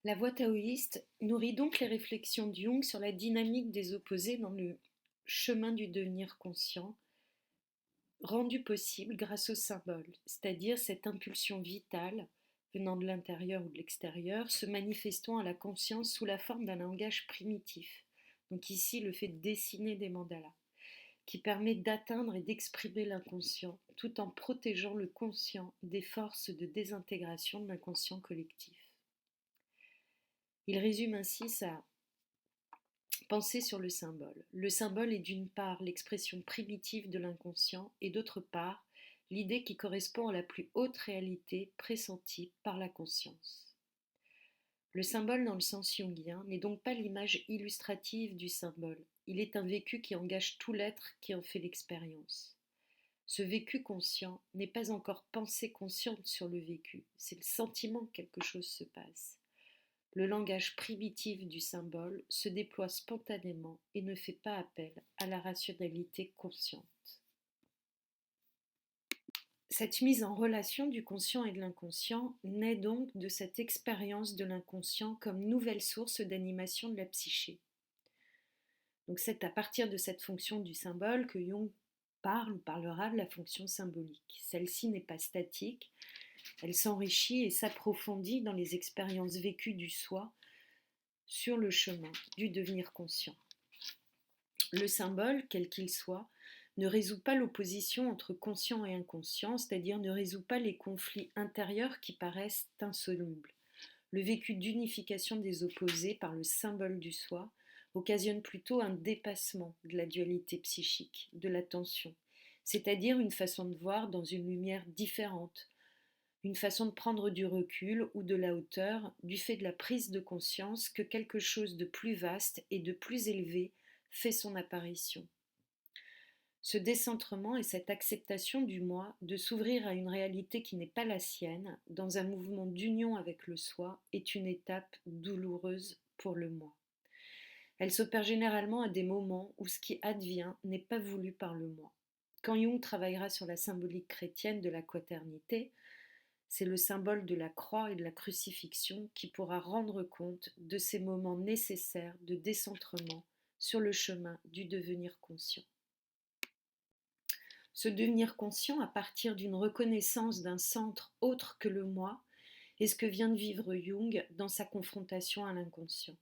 La voie taoïste nourrit donc les réflexions de Jung sur la dynamique des opposés dans le chemin du devenir conscient, rendu possible grâce au symbole, c'est-à-dire cette impulsion vitale venant de l'intérieur ou de l'extérieur, se manifestant à la conscience sous la forme d'un langage primitif. Donc ici, le fait de dessiner des mandalas, qui permet d'atteindre et d'exprimer l'inconscient, tout en protégeant le conscient des forces de désintégration de l'inconscient collectif. Il résume ainsi sa pensée sur le symbole. Le symbole est d'une part l'expression primitive de l'inconscient et d'autre part l'idée qui correspond à la plus haute réalité pressentie par la conscience. Le symbole dans le sens jungien n'est donc pas l'image illustrative du symbole, il est un vécu qui engage tout l'être qui en fait l'expérience. Ce vécu conscient n'est pas encore pensée consciente sur le vécu, c'est le sentiment que quelque chose se passe. le langage primitif du symbole se déploie spontanément et ne fait pas appel à la rationalité consciente. Cette mise en relation du conscient et de l'inconscient naît donc de cette expérience de l'inconscient comme nouvelle source d'animation de la psyché. Donc c'est à partir de cette fonction du symbole que Jung parlera de la fonction symbolique. Celle-ci n'est pas statique, elle s'enrichit et s'approfondit dans les expériences vécues du soi sur le chemin du devenir conscient. Le symbole, quel qu'il soit, ne résout pas l'opposition entre conscient et inconscient, c'est-à-dire ne résout pas les conflits intérieurs qui paraissent insolubles. Le vécu d'unification des opposés par le symbole du soi occasionne plutôt un dépassement de la dualité psychique, de la tension, c'est-à-dire une façon de voir dans une lumière différente, une façon de prendre du recul ou de la hauteur du fait de la prise de conscience que quelque chose de plus vaste et de plus élevé fait son apparition. Ce décentrement et cette acceptation du moi de s'ouvrir à une réalité qui n'est pas la sienne, dans un mouvement d'union avec le soi, est une étape douloureuse pour le moi. Elle s'opère généralement à des moments où ce qui advient n'est pas voulu par le moi. Quand Jung travaillera sur la symbolique chrétienne de la quaternité, c'est le symbole de la croix et de la crucifixion qui pourra rendre compte de ces moments nécessaires de décentrement sur le chemin du devenir conscient. Ce devenir conscient à partir d'une reconnaissance d'un centre autre que le moi est ce que vient de vivre Jung dans sa confrontation à l'inconscient.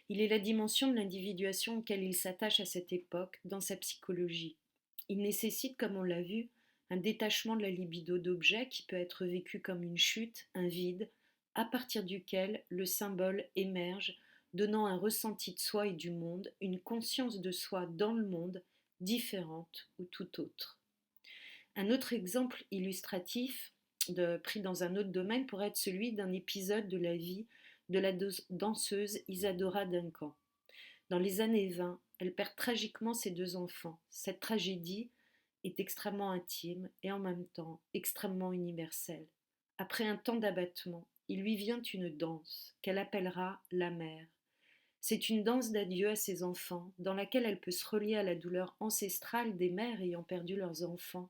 Il est la dimension de l'individuation auquel il s'attache à cette époque dans sa psychologie. Il nécessite, comme on l'a vu, un détachement de la libido d'objet qui peut être vécu comme une chute, un vide, à partir duquel le symbole émerge, donnant un ressenti de soi et du monde, une conscience de soi dans le monde, différente ou tout autre. Un autre exemple illustratif pris dans un autre domaine pourrait être celui d'un épisode de la vie de la danseuse Isadora Duncan. Dans les années 20, elle perd tragiquement ses 2 enfants. Cette tragédie est extrêmement intime et en même temps extrêmement universelle. Après un temps d'abattement, il lui vient une danse qu'elle appellera la mère. C'est une danse d'adieu à ses enfants, dans laquelle elle peut se relier à la douleur ancestrale des mères ayant perdu leurs enfants,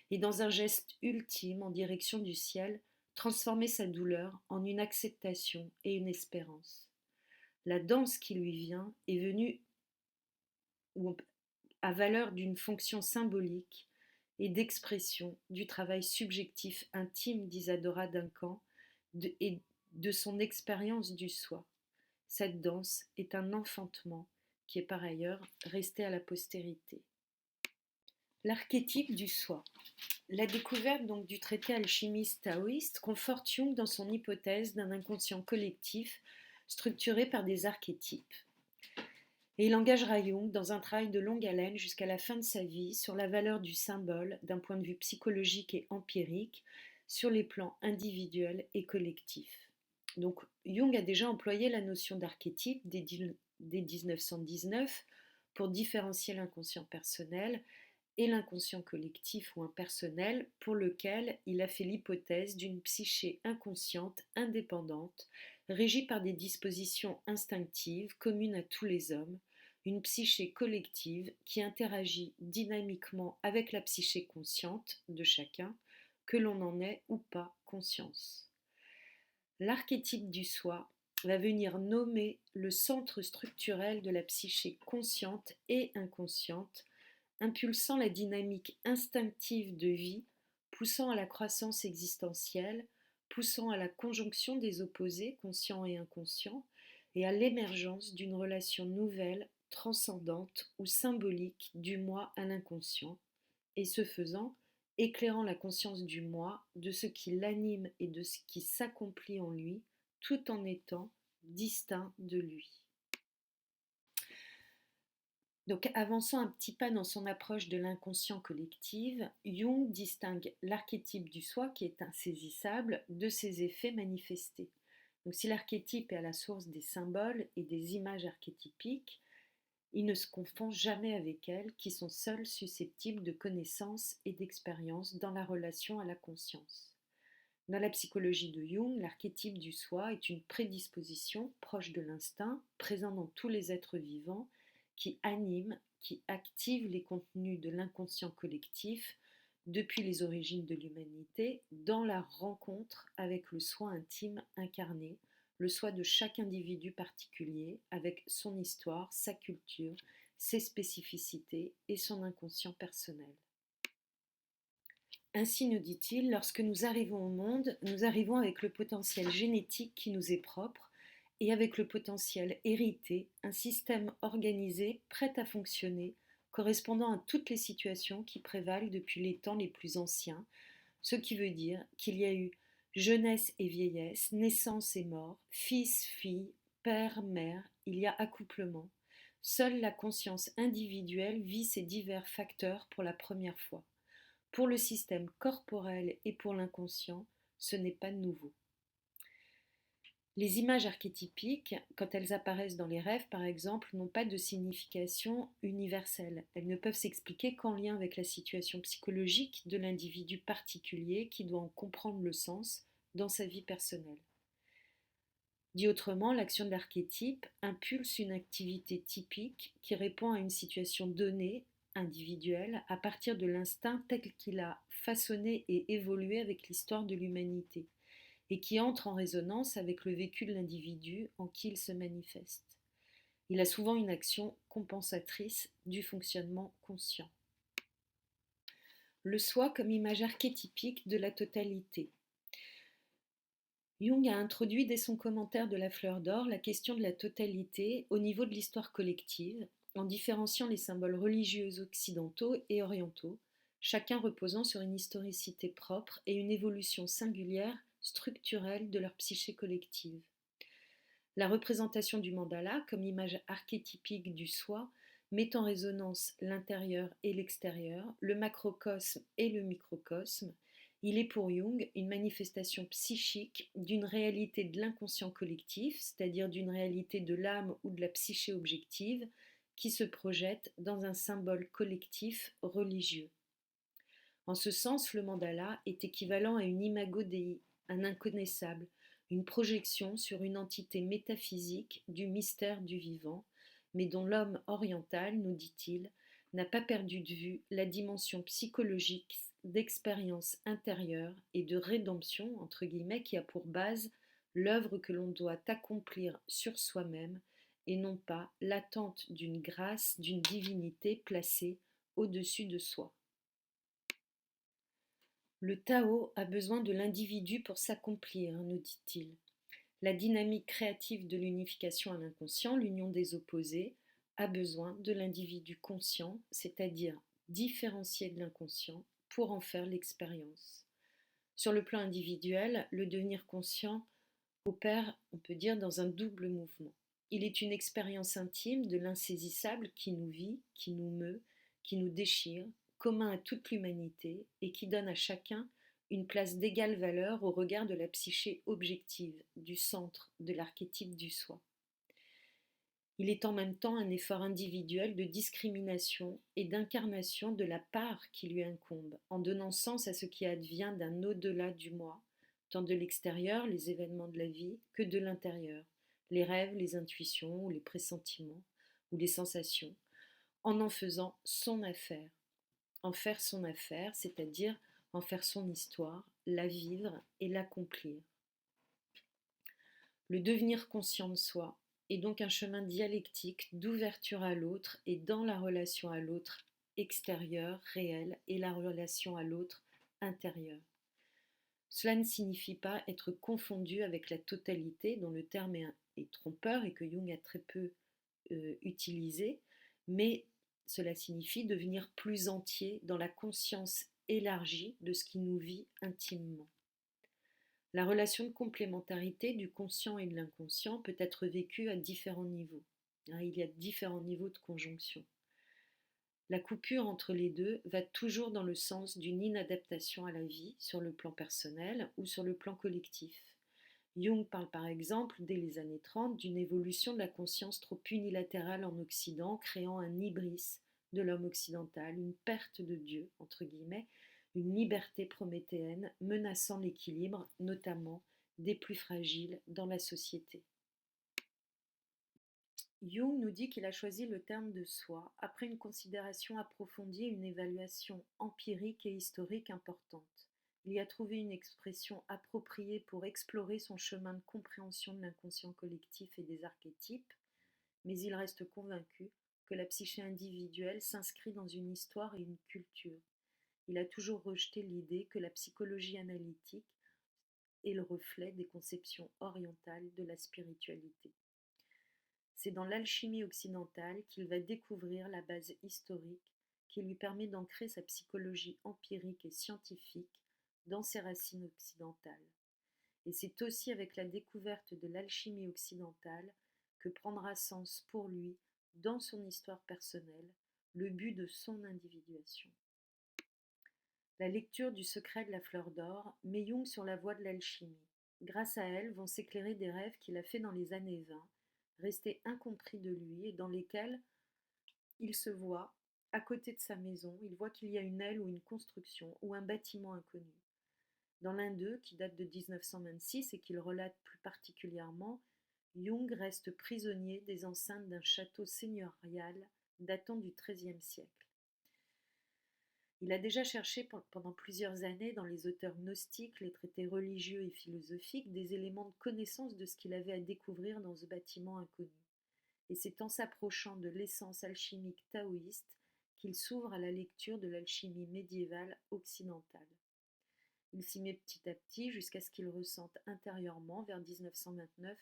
et dans un geste ultime en direction du ciel, transformer sa douleur en une acceptation et une espérance. La danse qui lui vient est venue à valeur d'une fonction symbolique et d'expression du travail subjectif intime d'Isadora Duncan et de son expérience du soi. Cette danse est un enfantement qui est par ailleurs resté à la postérité. L'archétype du soi. La découverte donc du traité alchimiste taoïste conforte Jung dans son hypothèse d'un inconscient collectif structuré par des archétypes. Et il engagera Jung dans un travail de longue haleine jusqu'à la fin de sa vie sur la valeur du symbole d'un point de vue psychologique et empirique sur les plans individuels et collectifs. Donc Jung a déjà employé la notion d'archétype dès 1919 pour différencier l'inconscient personnel et l'inconscient collectif ou impersonnel, pour lequel il a fait l'hypothèse d'une psyché inconsciente indépendante, régie par des dispositions instinctives communes à tous les hommes, une psyché collective qui interagit dynamiquement avec la psyché consciente de chacun, que l'on en ait ou pas conscience. L'archétype du soi va venir nommer le centre structurel de la psyché consciente et inconsciente, impulsant la dynamique instinctive de vie, poussant à la croissance existentielle, poussant à la conjonction des opposés, conscients et inconscients, et à l'émergence d'une relation nouvelle, transcendante ou symbolique du moi à l'inconscient, et ce faisant, éclairant la conscience du moi, de ce qui l'anime et de ce qui s'accomplit en lui, tout en étant distinct de lui. Donc, avançant un petit pas dans son approche de l'inconscient collectif, Jung distingue l'archétype du soi, qui est insaisissable, de ses effets manifestés. Donc, si l'archétype est à la source des symboles et des images archétypiques, il ne se confond jamais avec elles, qui sont seules susceptibles de connaissance et d'expérience dans la relation à la conscience. Dans la psychologie de Jung, l'archétype du soi est une prédisposition proche de l'instinct, présent dans tous les êtres vivants, qui anime, qui active les contenus de l'inconscient collectif depuis les origines de l'humanité, dans la rencontre avec le soi intime incarné, le soi de chaque individu particulier, avec son histoire, sa culture, ses spécificités et son inconscient personnel. Ainsi nous dit-il, lorsque nous arrivons au monde, nous arrivons avec le potentiel génétique qui nous est propre et avec le potentiel hérité, un système organisé, prêt à fonctionner, correspondant à toutes les situations qui prévalent depuis les temps les plus anciens, ce qui veut dire qu'il y a eu jeunesse et vieillesse, naissance et mort, fils, fille, père, mère, il y a accouplement. Seule la conscience individuelle vit ces divers facteurs pour la première fois. Pour le système corporel et pour l'inconscient, ce n'est pas nouveau. Les images archétypiques, quand elles apparaissent dans les rêves par exemple, n'ont pas de signification universelle. Elles ne peuvent s'expliquer qu'en lien avec la situation psychologique de l'individu particulier qui doit en comprendre le sens dans sa vie personnelle. Dit autrement, l'action de l'archétype impulse une activité typique qui répond à une situation donnée, individuelle, à partir de l'instinct tel qu'il a façonné et évolué avec l'histoire de l'humanité, et qui entre en résonance avec le vécu de l'individu en qui il se manifeste. Il a souvent une action compensatrice du fonctionnement conscient. Le soi comme image archétypique de la totalité. Jung a introduit dès son commentaire de la fleur d'or la question de la totalité au niveau de l'histoire collective, en différenciant les symboles religieux occidentaux et orientaux, chacun reposant sur une historicité propre et une évolution singulière, structurelle de leur psyché collective. La représentation du mandala comme image archétypique du soi met en résonance l'intérieur et l'extérieur, le macrocosme et le microcosme. Il est pour Jung une manifestation psychique d'une réalité de l'inconscient collectif, c'est-à-dire d'une réalité de l'âme ou de la psyché objective, qui se projette dans un symbole collectif religieux. En ce sens, le mandala est équivalent à une imago Dei, un inconnaissable, une projection sur une entité métaphysique du mystère du vivant, mais dont l'homme oriental, nous dit-il, n'a pas perdu de vue la dimension psychologique d'expérience intérieure et de rédemption, entre guillemets, qui a pour base l'œuvre que l'on doit accomplir sur soi-même et non pas l'attente d'une grâce, d'une divinité placée au-dessus de soi. Le Tao a besoin de l'individu pour s'accomplir, nous dit-il. La dynamique créative de l'unification à l'inconscient, l'union des opposés, a besoin de l'individu conscient, c'est-à-dire différencié de l'inconscient, pour en faire l'expérience. Sur le plan individuel, le devenir conscient opère, on peut dire, dans un double mouvement. Il est une expérience intime de l'insaisissable qui nous vit, qui nous meut, qui nous déchire, commun à toute l'humanité et qui donne à chacun une place d'égale valeur au regard de la psyché objective, du centre, de l'archétype du soi. Il est en même temps un effort individuel de discrimination et d'incarnation de la part qui lui incombe, en donnant sens à ce qui advient d'un au-delà du moi, tant de l'extérieur, les événements de la vie, que de l'intérieur, les rêves, les intuitions, ou les pressentiments, ou les sensations, en faisant son affaire. En faire son affaire, c'est-à-dire en faire son histoire, la vivre et l'accomplir. Le devenir conscient de soi est donc un chemin dialectique d'ouverture à l'autre et dans la relation à l'autre extérieure, réelle, et la relation à l'autre intérieure. Cela ne signifie pas être confondu avec la totalité, dont le terme est trompeur et que Jung a très peu utilisé, mais cela signifie devenir plus entier dans la conscience élargie de ce qui nous vit intimement. La relation de complémentarité du conscient et de l'inconscient peut être vécue à différents niveaux. Il y a différents niveaux de conjonction. La coupure entre les deux va toujours dans le sens d'une inadaptation à la vie sur le plan personnel ou sur le plan collectif. Jung parle par exemple, dès les années 30, d'une évolution de la conscience trop unilatérale en Occident, créant un hybris de l'homme occidental, une perte de Dieu, entre guillemets, une liberté prométhéenne menaçant l'équilibre, notamment des plus fragiles dans la société. Jung nous dit qu'il a choisi le terme de soi après une considération approfondie et une évaluation empirique et historique importante. Il y a trouvé une expression appropriée pour explorer son chemin de compréhension de l'inconscient collectif et des archétypes, mais il reste convaincu que la psyché individuelle s'inscrit dans une histoire et une culture. Il a toujours rejeté l'idée que la psychologie analytique est le reflet des conceptions orientales de la spiritualité. C'est dans l'alchimie occidentale qu'il va découvrir la base historique qui lui permet d'ancrer sa psychologie empirique et scientifique dans ses racines occidentales. Et c'est aussi avec la découverte de l'alchimie occidentale que prendra sens pour lui, dans son histoire personnelle, le but de son individuation. La lecture du Secret de la fleur d'or met Jung sur la voie de l'alchimie. Grâce à elle vont s'éclairer des rêves qu'il a faits dans les années 20, restés incompris de lui et dans lesquels il se voit à côté de sa maison, il voit qu'il y a une aile ou une construction ou un bâtiment inconnu. Dans l'un d'eux, qui date de 1926 et qu'il relate plus particulièrement, Jung reste prisonnier des enceintes d'un château seigneurial datant du XIIIe siècle. Il a déjà cherché pendant plusieurs années dans les auteurs gnostiques, les traités religieux et philosophiques, des éléments de connaissance de ce qu'il avait à découvrir dans ce bâtiment inconnu. Et c'est en s'approchant de l'essence alchimique taoïste qu'il s'ouvre à la lecture de l'alchimie médiévale occidentale. Il s'y met petit à petit jusqu'à ce qu'il ressente intérieurement, vers 1929,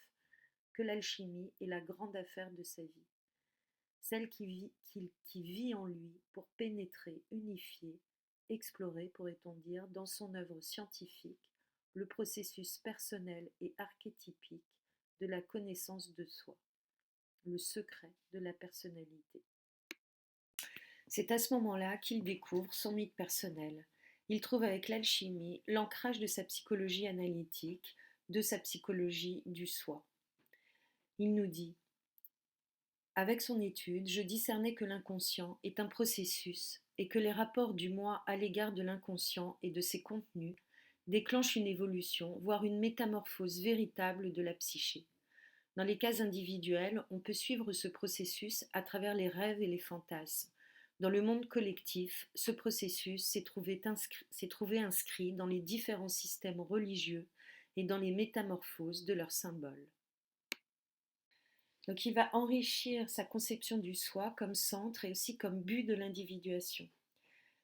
que l'alchimie est la grande affaire de sa vie. Celle qui vit en lui pour pénétrer, unifier, explorer, pourrait-on dire, dans son œuvre scientifique, le processus personnel et archétypique de la connaissance de soi, le secret de la personnalité. C'est à ce moment-là qu'il découvre son mythe personnel. Il trouve avec l'alchimie l'ancrage de sa psychologie analytique, de sa psychologie du soi. Il nous dit: avec son étude, je discernais que l'inconscient est un processus et que les rapports du moi à l'égard de l'inconscient et de ses contenus déclenchent une évolution, voire une métamorphose véritable de la psyché. Dans les cas individuels, on peut suivre ce processus à travers les rêves et les fantasmes. Dans le monde collectif, ce processus s'est trouvé inscrit dans les différents systèmes religieux et dans les métamorphoses de leurs symboles. Donc il va enrichir sa conception du soi comme centre et aussi comme but de l'individuation.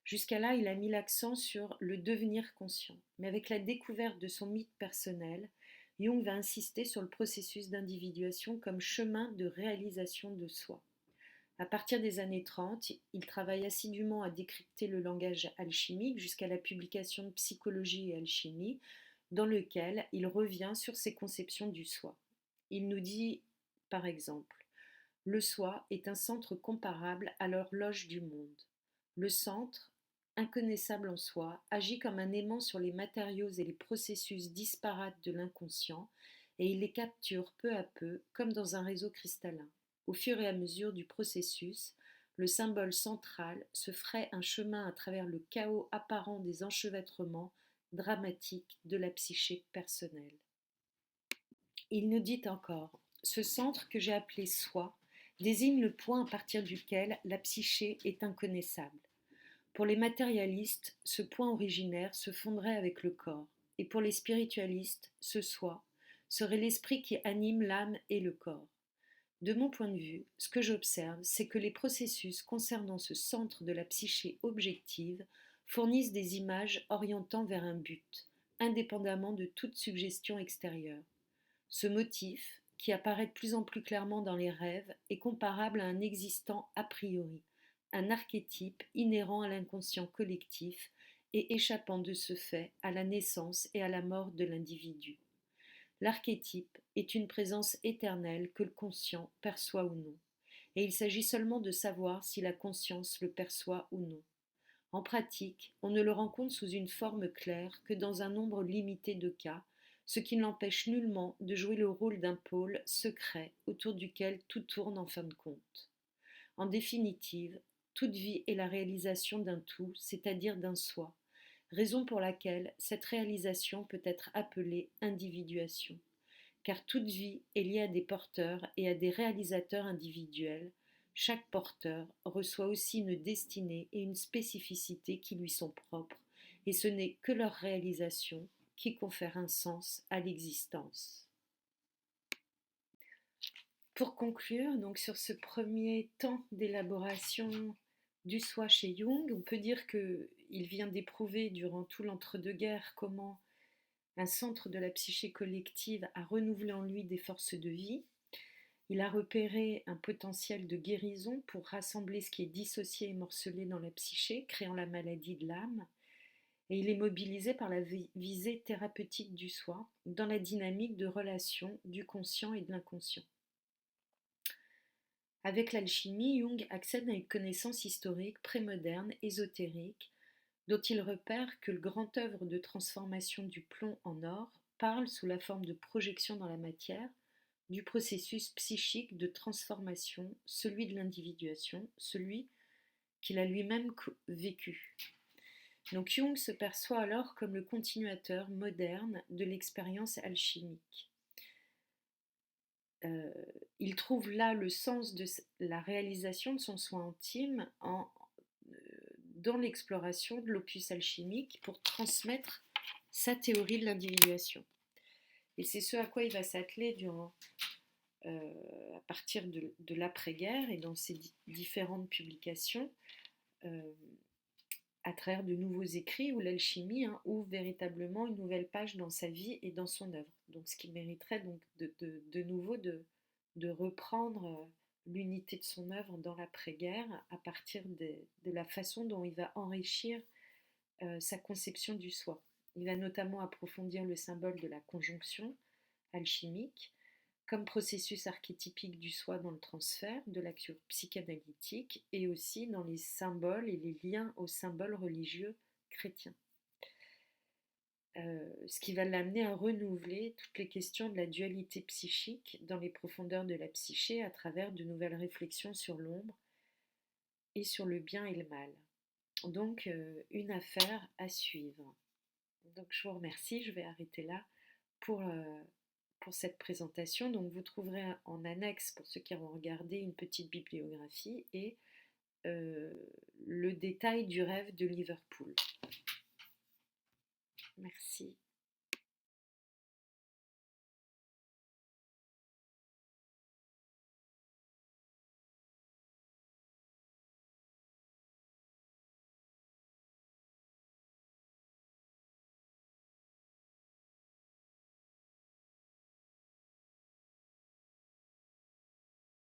Jusqu'à là, il a mis l'accent sur le devenir conscient. Mais avec la découverte de son mythe personnel, Jung va insister sur le processus d'individuation comme chemin de réalisation de soi. À partir des années 30, il travaille assidûment à décrypter le langage alchimique jusqu'à la publication de Psychologie et alchimie, dans lequel il revient sur ses conceptions du soi. Il nous dit, par exemple, le soi est un centre comparable à l'horloge du monde. Le centre, inconnaissable en soi, agit comme un aimant sur les matériaux et les processus disparates de l'inconscient et il les capture peu à peu comme dans un réseau cristallin. Au fur et à mesure du processus, le symbole central se fraye un chemin à travers le chaos apparent des enchevêtrements dramatiques de la psyché personnelle. Il nous dit encore: ce centre que j'ai appelé soi désigne le point à partir duquel la psyché est inconnaissable. Pour les matérialistes, ce point originaire se fondrait avec le corps, et pour les spiritualistes, ce soi serait l'esprit qui anime l'âme et le corps. De mon point de vue, ce que j'observe, c'est que les processus concernant ce centre de la psyché objective fournissent des images orientant vers un but, indépendamment de toute suggestion extérieure. Ce motif, qui apparaît de plus en plus clairement dans les rêves, est comparable à un existant a priori, un archétype inhérent à l'inconscient collectif et échappant de ce fait à la naissance et à la mort de l'individu. L'archétype est une présence éternelle que le conscient perçoit ou non, et il s'agit seulement de savoir si la conscience le perçoit ou non. En pratique, on ne le rencontre sous une forme claire que dans un nombre limité de cas, ce qui ne l'empêche nullement de jouer le rôle d'un pôle secret autour duquel tout tourne en fin de compte. En définitive, toute vie est la réalisation d'un tout, c'est-à-dire d'un soi, raison pour laquelle cette réalisation peut être appelée individuation, car toute vie est liée à des porteurs et à des réalisateurs individuels. Chaque porteur reçoit aussi une destinée et une spécificité qui lui sont propres, et ce n'est que leur réalisation qui confère un sens à l'existence. Pour conclure, donc sur ce premier temps d'élaboration du soi chez Jung, on peut dire qu'il vient d'éprouver durant tout l'entre-deux-guerres comment un centre de la psyché collective a renouvelé en lui des forces de vie. Il a repéré un potentiel de guérison pour rassembler ce qui est dissocié et morcelé dans la psyché, créant la maladie de l'âme. Et il est mobilisé par la visée thérapeutique du soi, dans la dynamique de relation du conscient et de l'inconscient. Avec l'alchimie, Jung accède à une connaissance historique, prémoderne, ésotérique, dont il repère que le grand œuvre de transformation du plomb en or parle sous la forme de projection dans la matière du processus psychique de transformation, celui de l'individuation, celui qu'il a lui-même vécu. Donc Jung se perçoit alors comme le continuateur moderne de l'expérience alchimique. Il trouve là le sens de la réalisation de son soi intime dans l'exploration de l'opus alchimique pour transmettre sa théorie de l'individuation. Et c'est ce à quoi il va s'atteler à partir de l'après-guerre et dans ses différentes publications, à travers de nouveaux écrits où l'alchimie ouvre véritablement une nouvelle page dans sa vie et dans son œuvre. Donc ce qui mériterait donc de nouveau de reprendre l'unité de son œuvre dans l'après-guerre à partir de la façon dont il va enrichir sa conception du soi. Il va notamment approfondir le symbole de la conjonction alchimique comme processus archétypique du soi dans le transfert de la cure psychanalytique et aussi dans les symboles et les liens aux symboles religieux chrétiens. Ce qui va l'amener à renouveler toutes les questions de la dualité psychique dans les profondeurs de la psyché à travers de nouvelles réflexions sur l'ombre et sur le bien et le mal. Donc, une affaire à suivre. Donc, je vous remercie, je vais arrêter là pour cette présentation. Donc, vous trouverez en annexe, pour ceux qui auront regardé, une petite bibliographie et le détail du rêve de Liverpool. Merci.